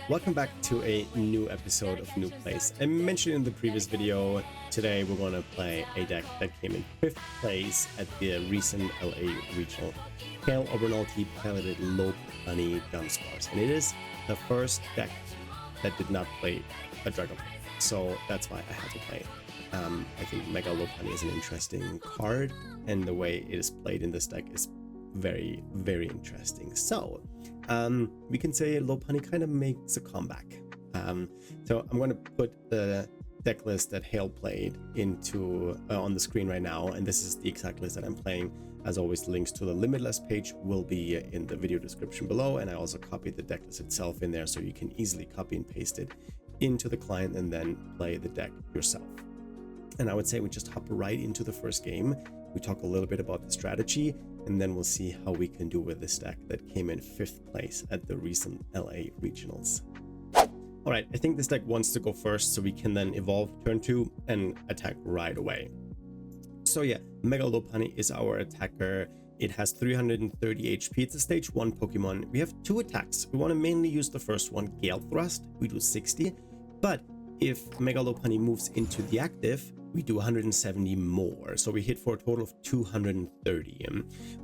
Welcome back to a new episode of Noob Plays. I mentioned in the previous video, today we're going to play a deck that came in 5th place at the recent LA regional. Hale Obernolte piloted Lopunny Dudunsparce, and it is the first deck that did not play a Dragapult, so that's why I had to play it. I think Mega Lopunny is an interesting card, and the way it is played in this deck is very, very interesting. So we can say Lopunny kind of makes a comeback. So I'm going to put the deck list that Hale played into on the screen right now, and this is the exact list that I'm playing. As always, links to the Limitless page will be in the video description below, and I also copied the deck list itself in there so you can easily copy and paste it into the client and then play the deck yourself. And I would say we just hop right into the first game. We talk a little bit about the strategy, and then we'll see how we can do with this deck that came in 5th place at the recent LA regionals. All right, I think this deck wants to go first, so we can then evolve turn 2 and attack right away. So yeah, Mega Lopunny is our attacker. It has 330 HP. It's a stage 1 Pokemon. We have 2 attacks. We want to mainly use the first one, Gale Thrust. We do 60, but if Mega Lopunny moves into the active, we do 170 more, so we hit for a total of 230.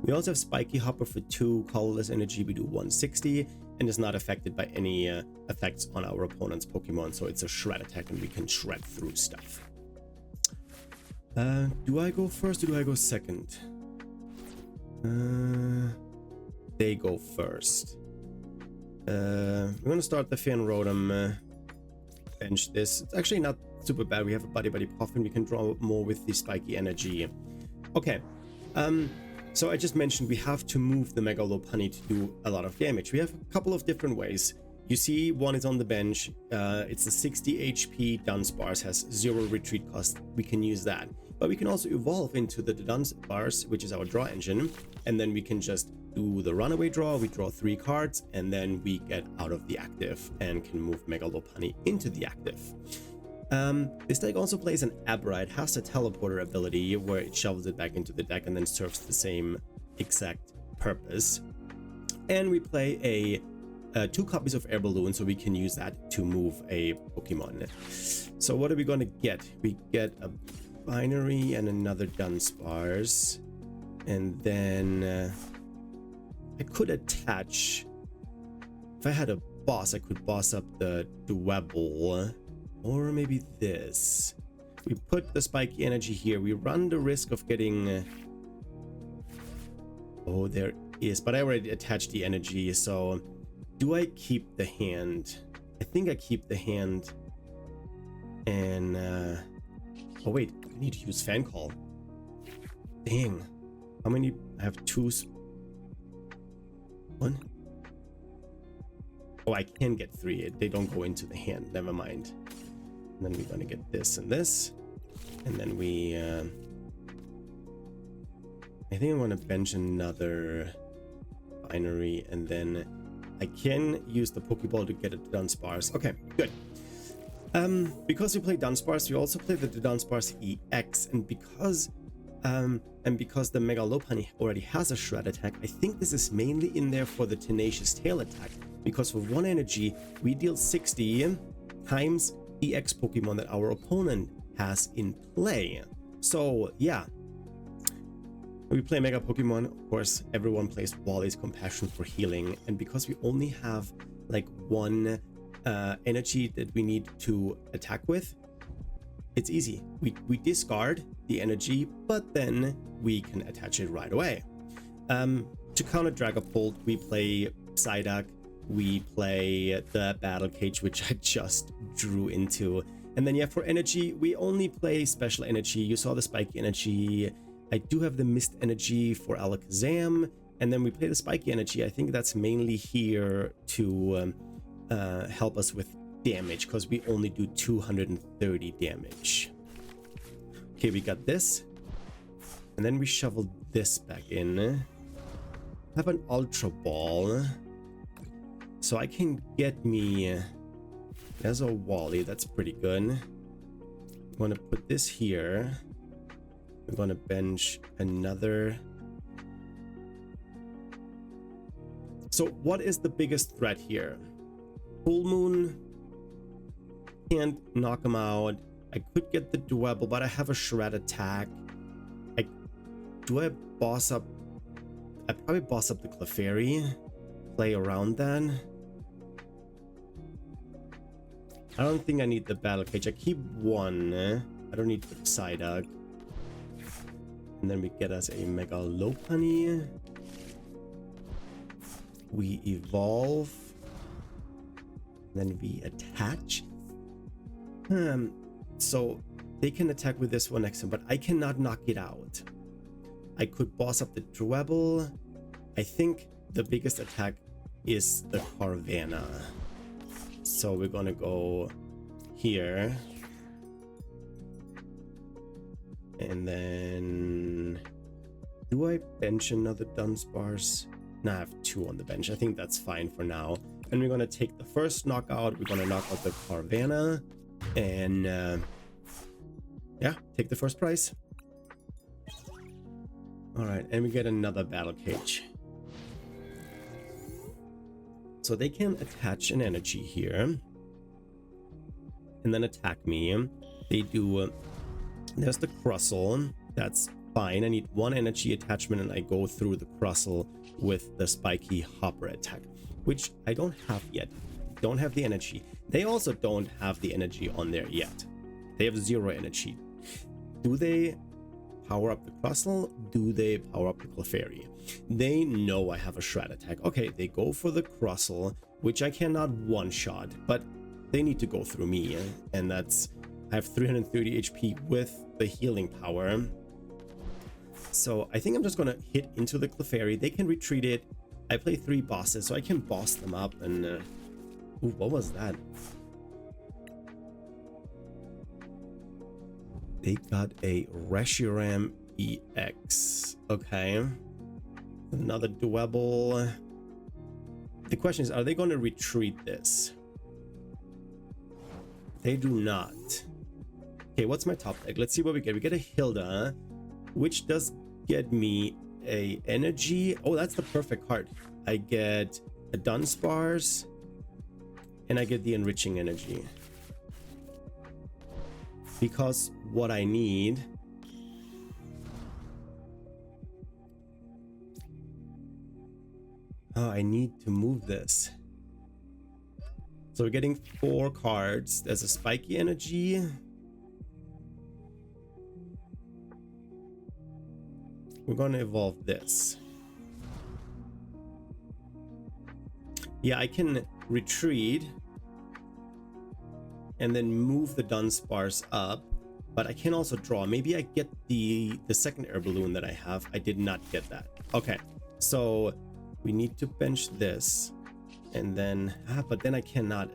We also have Spiky Hopper for 2 colorless energy. We do 160 and is not affected by any effects on our opponent's Pokemon, so it's a shred attack and we can shred through stuff. Do I go first or do I go second? They go first. We're gonna start the Fan Rotom. Bench this. It's actually not super bad. We have a Buddy Puff and we can draw more with the spiky energy. Okay, so I just mentioned we have to move the Mega Lopunny to do a lot of damage. We have a couple of different ways. You see one is on the bench. It's a 60 HP Dudunsparce, has 0 retreat cost. We can use that, but we can also evolve into the Dudunsparce, which is our draw engine, and then we can just do the runaway draw. We draw 3 cards and then we get out of the active and can move Mega Lopunny into the active. This deck also plays an Abra. It has a teleporter ability where it shovels it back into the deck and then serves the same exact purpose. And we play a 2 copies of Air Balloon, so we can use that to move a Pokemon. So what are we going to get? We get a binary and another Dudunsparce, and then I could attach, if I had a boss, I could boss up the Dwebble, or maybe this. We put the spiky energy here. We run the risk of getting, oh, there is, but I already attached the energy. So do I keep the hand? I think I keep the hand, and oh wait, I need to use Fan Call. Dang, how many? I have 2. 1. Oh, I can get 3. They don't go into the hand. Never mind. And then we're gonna get this and this, and then we I think I want to bench another binary, and then I can use the Pokeball to get a Dudunsparce. Okay, good. Because we play Dudunsparce, we also play the Dudunsparce EX, and because the Mega Lopunny already has a shred attack, I think this is mainly in there for the Tenacious Tail attack, because for 1 energy we deal 60 times EX Pokemon that our opponent has in play. So yeah, we play Mega Pokemon. Of course, everyone plays Wally's Compassion for healing, and because we only have like 1 energy that we need to attack with, it's easy. We discard the energy, but then we can attach it right away. To counter Dragapult, we play Psyduck. We play the Battle Cage, which I just drew into. And then yeah, for energy, we only play special energy. You saw the spiky energy. I do have the mist energy for Alakazam. And then we play the spiky energy. I think that's mainly here to help us with damage, because we only do 230 damage. Okay, we got this. And then we shovel this back in. I have an Ultra Ball, so I can get me, there's a Wally, that's pretty good. I'm gonna put this here. I'm gonna bench another. So what is the biggest threat here? Full Moon can't knock him out. I could get the Dwebble, but I have a Shred attack. Do I boss up? I probably boss up the Clefairy. Play around then. I don't think I need the Battle Cage. I keep one. I don't need the Psyduck. And then we get us a Mega Lopunny. We evolve. Then we attach. So they can attack with this one next time, but I cannot knock it out. I could boss up the Dwebble. I think the biggest attack is the Carvanha. So we're gonna go here. And then do I bench another Dudunsparce? No, I have 2 on the bench. I think that's fine for now. And we're gonna take the first knockout. We're gonna knock out the Carvanha. And yeah, take the first prize. All right, and we get another Battle Cage. So they can attach an energy here and then attack me. They do. There's the Crustle. That's fine. I need 1 energy attachment, and I go through the Crustle with the spiky hopper attack, which I don't have yet. Don't have the energy. They also don't have the energy on there yet. They have 0 energy. Do they power up the Crustle? Do they power up the Clefairy? They know I have a Shred attack. Okay, they go for the Crustle, which I cannot one-shot, but they need to go through me, and that's... I have 330 HP with the healing power. So I think I'm just gonna hit into the Clefairy. They can retreat it. I play 3 bosses, so I can boss them up and... Ooh, what was that? They got a Reshiram EX. Okay. Another Dwebble. The question is, are they going to retreat this? They do not. Okay, what's my top deck? Let's see what we get. We get a Hilda, which does get me a energy. Oh, that's the perfect card. I get a Dudunsparce, and I get the enriching energy. Because what I need... Oh, I need to move this. So we're getting 4 cards. There's a spiky energy. We're going to evolve this. Yeah, I can retreat and then move the Dudunsparce up, but I can also draw. Maybe I get the second air balloon that I have. I did not get that. Okay, so we need to bench this, and then but then I cannot.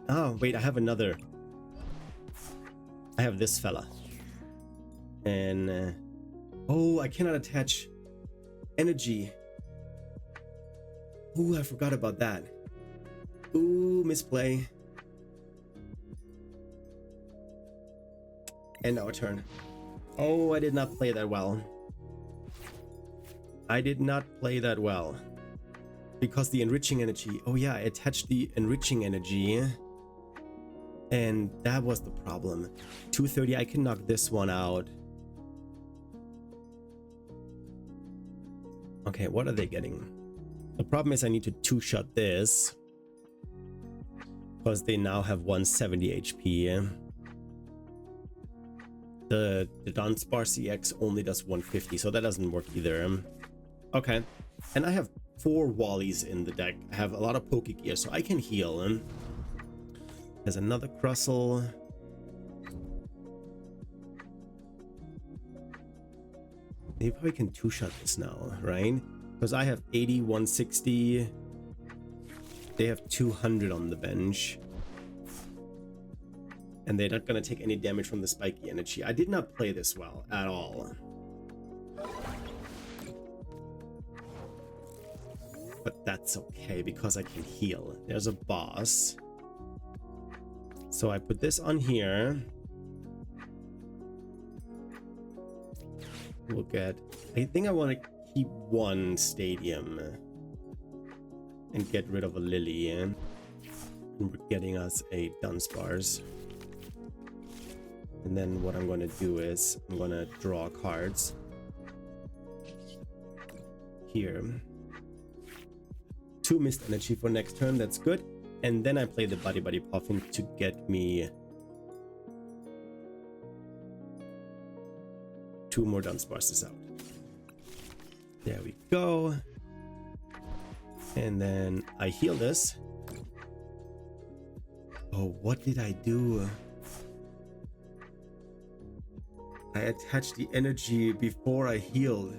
Oh wait, I have another. I have this fella, and oh, I cannot attach energy. Ooh, I forgot about that. Ooh, misplay. And our turn. Oh, I did not play that well. I did not play that well. Because the enriching energy... Oh yeah, I attached the enriching energy. And that was the problem. 230, I can knock this one out. Okay, what are they getting? The problem is I need to 2-shot this. Because they now have 170 HP. The Dudunsparce EX only does 150, so that doesn't work either. Okay, and I have 4 Wallies in the deck. I have a lot of Pokegear, so I can heal. There's another Crustle. They probably can 2-shot this now, right? Because I have 80, 160. They have 200 on the bench. And they're not going to take any damage from the spiky energy. I did not play this well at all. But that's okay because I can heal. There's a boss. So I put this on here. We'll get... I think I want to keep 1 stadium. And get rid of a Lily. And we're getting us a Dudunsparce. And then what I'm going to do is I'm going to draw cards here. 2 mist energy for next turn, that's good. And then I play the Buddy Buddy Puffin to get me 2 more Dudunsparces out. There we go. And then I heal this. Oh, what did I do? I attached the energy before I healed.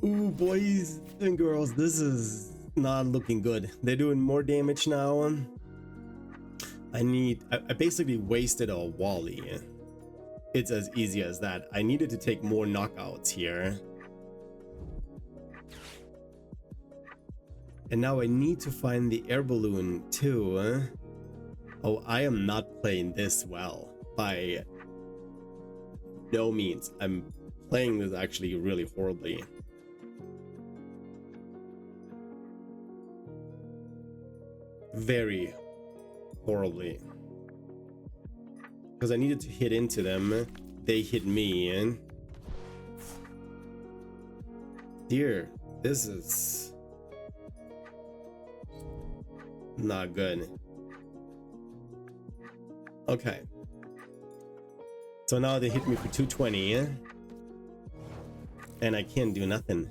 Ooh, boys and girls, this is not looking good. They're doing more damage now. I basically wasted a Wally. It's as easy as that. I needed to take more knockouts here. And now I need to find the air balloon too. Oh, I am not playing this well. By no means. I'm playing this actually really horribly. Very horribly. Because I needed to hit into them. They hit me. Dear, this is not good. Okay. So now they hit me for 220. And I can't do nothing.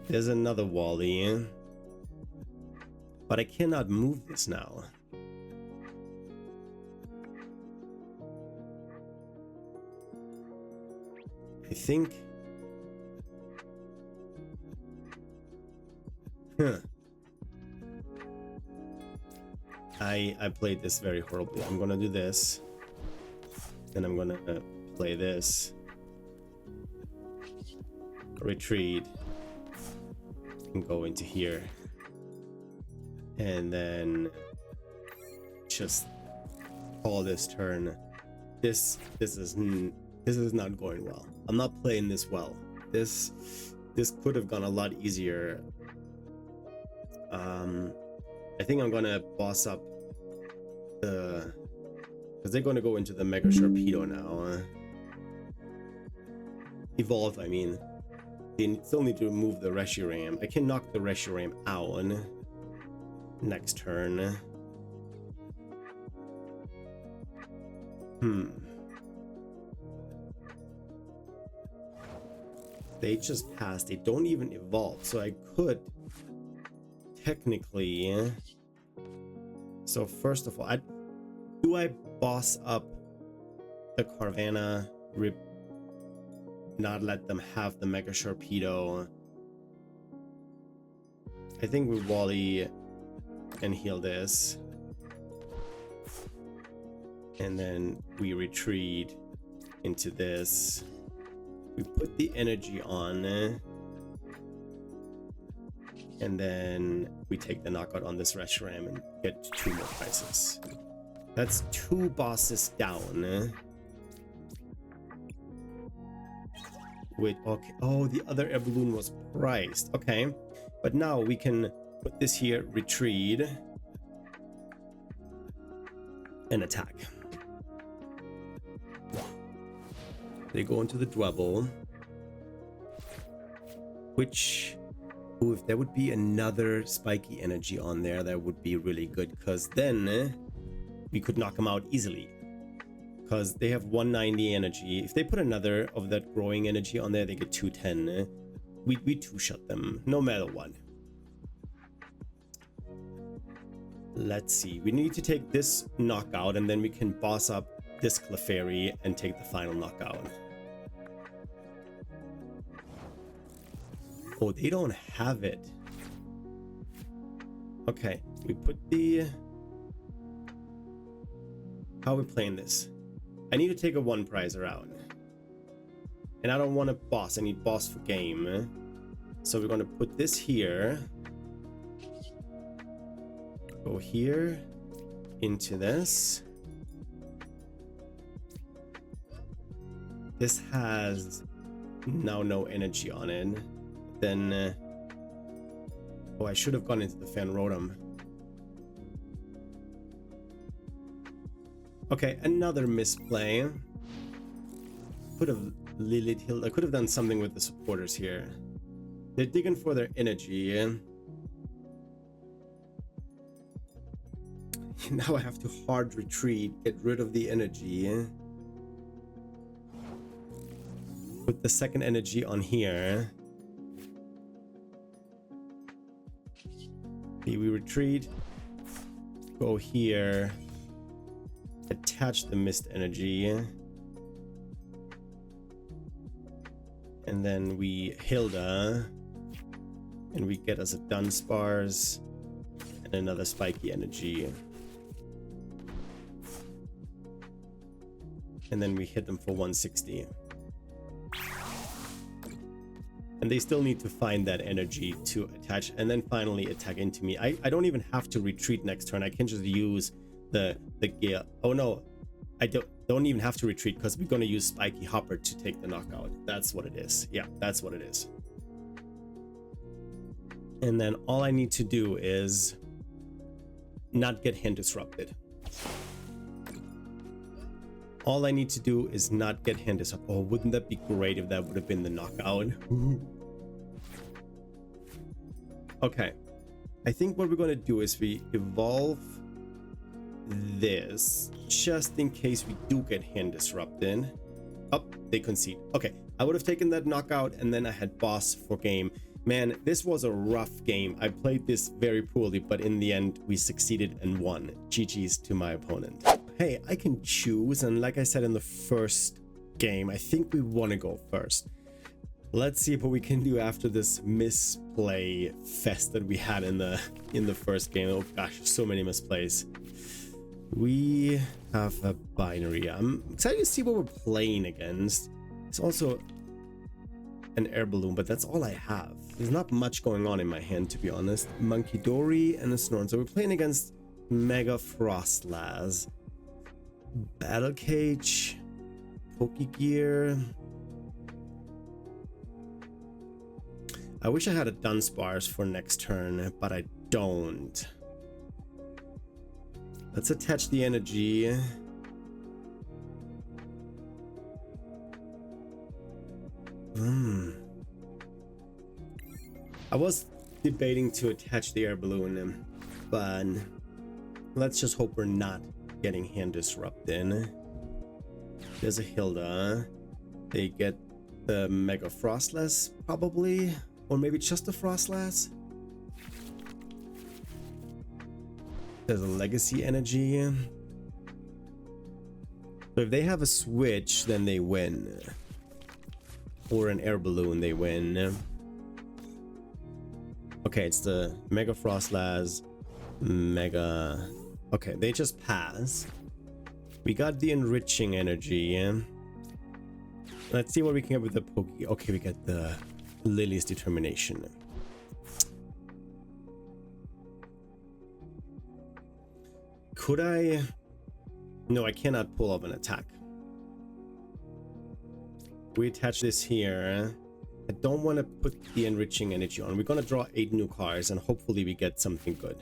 There's another Wally. But I cannot move this now. I think... Huh. I played this very horribly. I'm gonna do this. Then I'm gonna play this. Retreat. And go into here. And then just call this turn. This is not going well. I'm not playing this well. This could have gone a lot easier. I think I'm gonna boss up the, because they're gonna go into the Mega Sharpedo now. Evolve, I mean. They still need to remove the Reshiram. I can knock the Reshiram out next turn. They just passed. They don't even evolve. So I could technically... So first of all, do I boss up the Carvanha, not let them have the Mega Sharpedo? I think we Wally and heal this. And then we retreat into this. We put the energy on. And then we take the knockout on this Reshiram and get 2 more prizes. That's 2 bosses down. Wait, okay. Oh, the other air balloon was priced. Okay. But now we can put this here, retreat, and attack. They go into the Dwebble, which, ooh, if there would be another spiky energy on there, that would be really good, because then we could knock them out easily. Because they have 190 energy. If they put another of that growing energy on there, they get 210. We two-shot them, no matter what. Let's see. We need to take this knockout, and then we can boss up this Clefairy and take the final knockout. Oh, they don't have it. Okay, we put the... How are we playing this? I need to take a 1 prizer out. And I don't want a boss, I need boss for game. So we're gonna put this here. Go here. Into this. This has now no energy on it. Then oh, I should have gone into the Fan Rotom. Okay, another misplay. Could have Lilith Hill. I could have done something with the supporters here. They're digging for their energy. Now I have to hard retreat, get rid of the energy. Put the second energy on here. Okay, we retreat. Go here. Attach the mist energy. And then we Hilda. And we get us a Dudunsparce and another spiky energy. And then we hit them for 160. And they still need to find that energy to attach and then finally attack into me. I don't even have to retreat next turn. I can just use the Gale. Oh no, I don't even have to retreat because we're going to use Spiky Hopper to take the knockout. That's what it is. Yeah, that's what it is. And then all I need to do is not get hand disrupted. All I need to do is not get hand disrupted. Oh, wouldn't that be great if that would have been the knockout? Okay. I think what we're going to do is we evolve this just in case we do get hand disrupted. Oh, they concede. Okay, I would have taken that knockout and then I had boss for game. Man, this was a rough game. I played this very poorly, but in the end, we succeeded and won. GG's to my opponent. Hey, I can choose, and like I said in the first game, I think we want to go first. Let's see what we can do after this misplay fest that we had in the first game. Oh gosh, so many misplays. We have a binary. I'm excited to see what we're playing against. It's also an air balloon, but that's all I have. There's not much going on in my hand, to be honest. Monkey Dory and a Snorn. So we're playing against Mega Froslass, Battle Cage, Pokegear. I wish I had a Dudunsparce for next turn, but I don't. Let's attach the energy. I was debating to attach the air balloon, but let's just hope we're not getting hand disrupted. There's a Hilda. They get the Mega Froslass probably, or maybe just a Froslass. There's a Legacy energy. So if they have a switch, then they win. Or an air balloon, they win. Okay, it's the Mega Froslass, Mega. Okay, they just pass. We got the enriching energy. Let's see what we can get with the Poke. Okay, we get the Lily's Determination. Could I? No, I cannot pull off an attack. We attach this here. I don't want to put the enriching energy on. We're gonna draw 8 new cards and hopefully we get something good.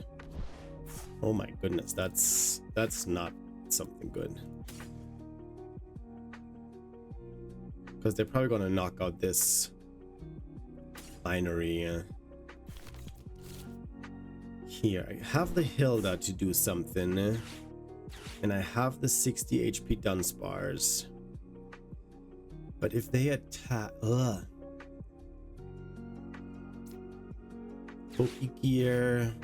Oh my goodness, that's not something good. Because they're probably gonna knock out this binary. Here, I have the Hilda to do something. And I have the 60 HP Dudunsparce. But if they attack... Pokegear.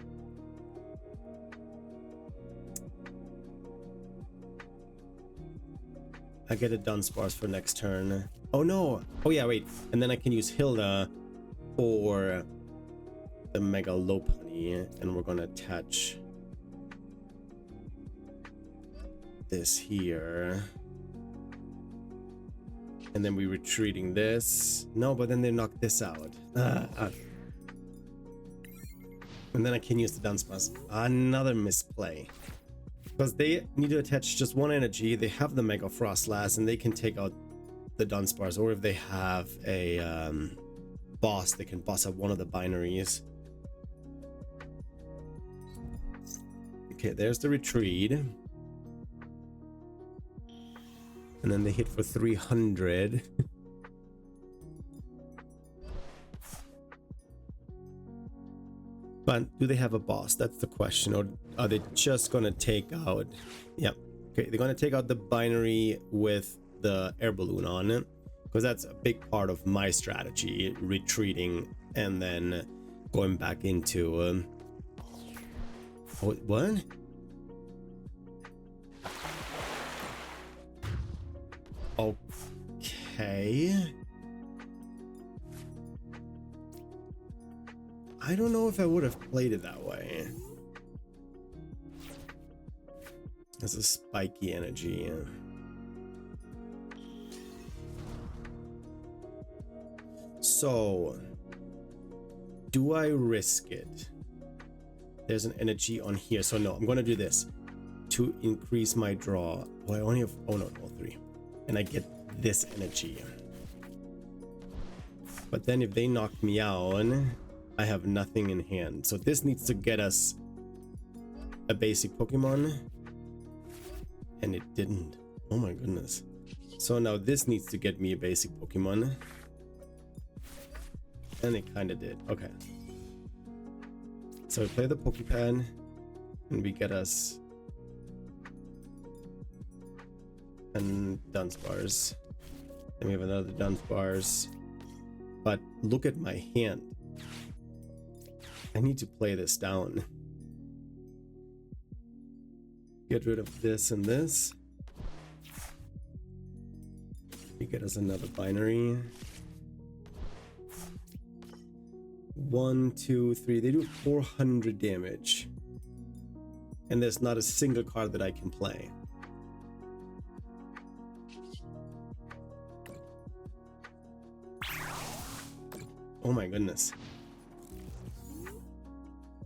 I get a Dudunsparce for next turn. Oh no! Oh yeah, wait. And then I can use Hilda for the Mega Lopunny, and we're gonna attach this here. And then we're retreating this. No, but then they knock this out. And then I can use the Dudunsparce. Another misplay. Because they need to attach just one energy. They have the Mega Froslass and they can take out the Dudunsparce, or if they have a boss that can boss up one of the binaries. Okay, there's the retreat. And then they hit for 300. But do they have a boss? That's the question. Or are they just gonna take out... Yeah. Okay, they're gonna take out the binary with the air balloon on it, because that's a big part of my strategy, retreating and then going back into oh, what? Okay, I don't know if I would have played it that way. That's a spiky energy. So, do I risk it? There's an energy on here, so no, I'm gonna do this to increase my draw. Well, I only have, oh no, all three, and I get this energy. But then if they knock me out, I have nothing in hand. So this needs to get us a basic Pokemon, and it didn't. Oh my goodness. So now this needs to get me a basic Pokemon. And it kind of did. Okay. So we play the Pokepad, and we get us and Dudunsparce. Then we have another Dudunsparce. But look at my hand. I need to play this down. Get rid of this and this. We get us another binary. 1, 2, 3. They do 400 damage. And there's not a single card that I can play. Oh my goodness.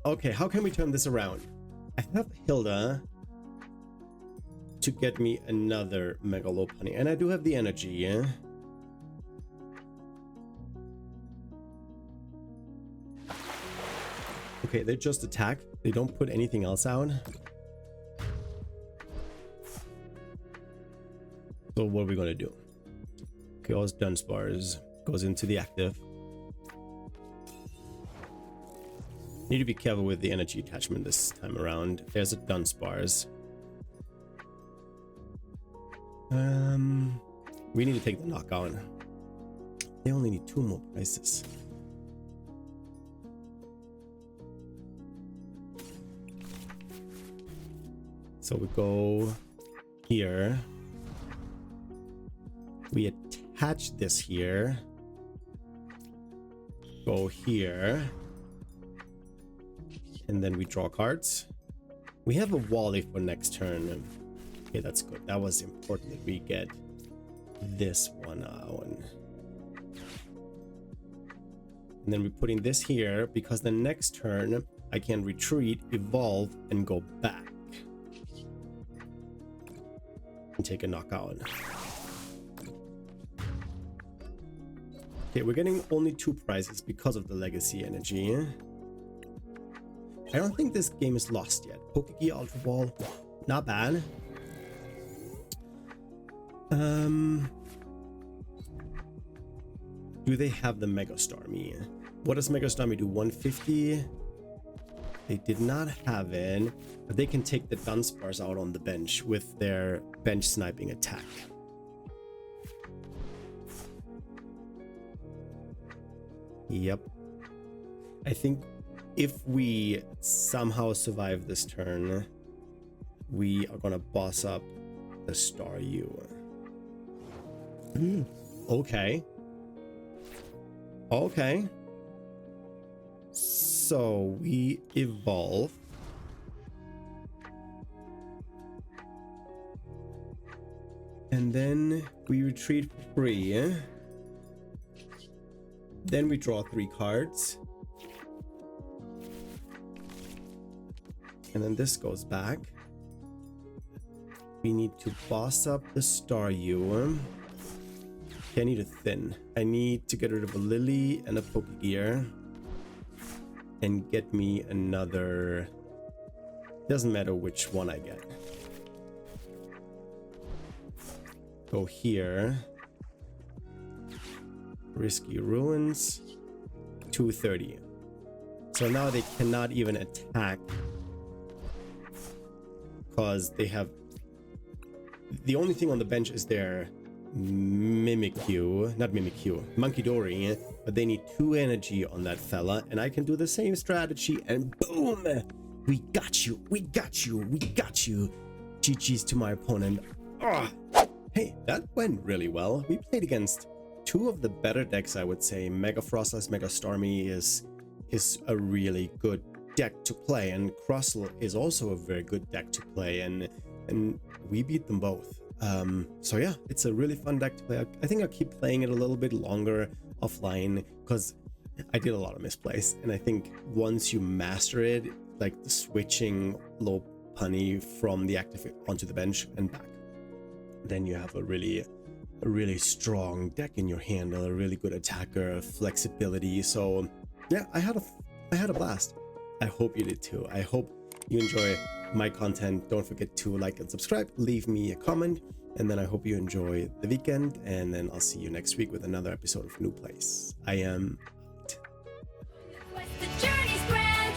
Okay, how can we turn this around? I have Hilda to get me another Mega Lopunny, and I do have the energy, yeah? Okay, they just attack. They don't put anything else out. So what are we gonna do? Okay, all Dudunsparce goes into the active. Need to be careful with the energy attachment this time around. There's a Dudunsparce. We need to take the knockout. They only need 2 more prices. So we go here. We attach this here. Go here. And then we draw cards. We have a Wally for next turn. Okay, that's good. That was important that we get this one out. And then we're putting this here because the next turn I can retreat, evolve, and go back. And take a knockout. Okay, we're getting only 2 prizes because of the legacy energy. I don't think this game is lost yet. Pokegi Ultra Ball, not bad. Do they have the Mega Starmie? What does Mega Starmie do? 150? They did not have it, but they can take the Dudunsparce out on the bench with their bench sniping attack. Yep. I think if we somehow survive this turn, we are gonna boss up the Staryu. Okay. Okay. So we evolve. And then we retreat for free. Then we draw 3 cards. And then this goes back. We need to boss up the Staryu. Okay, I need a thin. I need to get rid of a Lily and a Pokegear. And get me another... Doesn't matter which one I get. Go here. Risky Ruins. 230. So now they cannot even attack. Because they have... The only thing on the bench is their Mimikyu. Not Mimikyu. Munkidori. But they need 2 energy on that fella. And I can do the same strategy. And boom! We got you. We got you. We got you. GG's to my opponent. Oh. Hey, that went really well. We played against 2 of the better decks, I would say. Mega Froslass, Mega Starmie is a really good deck to play, and Crustle is also a very good deck to play, and we beat them both. So yeah, it's a really fun deck to play. I think I'll keep playing it a little bit longer offline because I did a lot of misplays, and I think once you master it, like the switching Lopunny from the active onto the bench and back, then you have a really strong deck in your hand, a really good attacker, flexibility. So yeah, I had a blast. I hope you did too. I hope you enjoy my content. Don't forget to like and subscribe, leave me a comment, and then I hope you enjoy the weekend, and then I'll see you next week with another episode of Noob Plays. I am out. The journey's grand,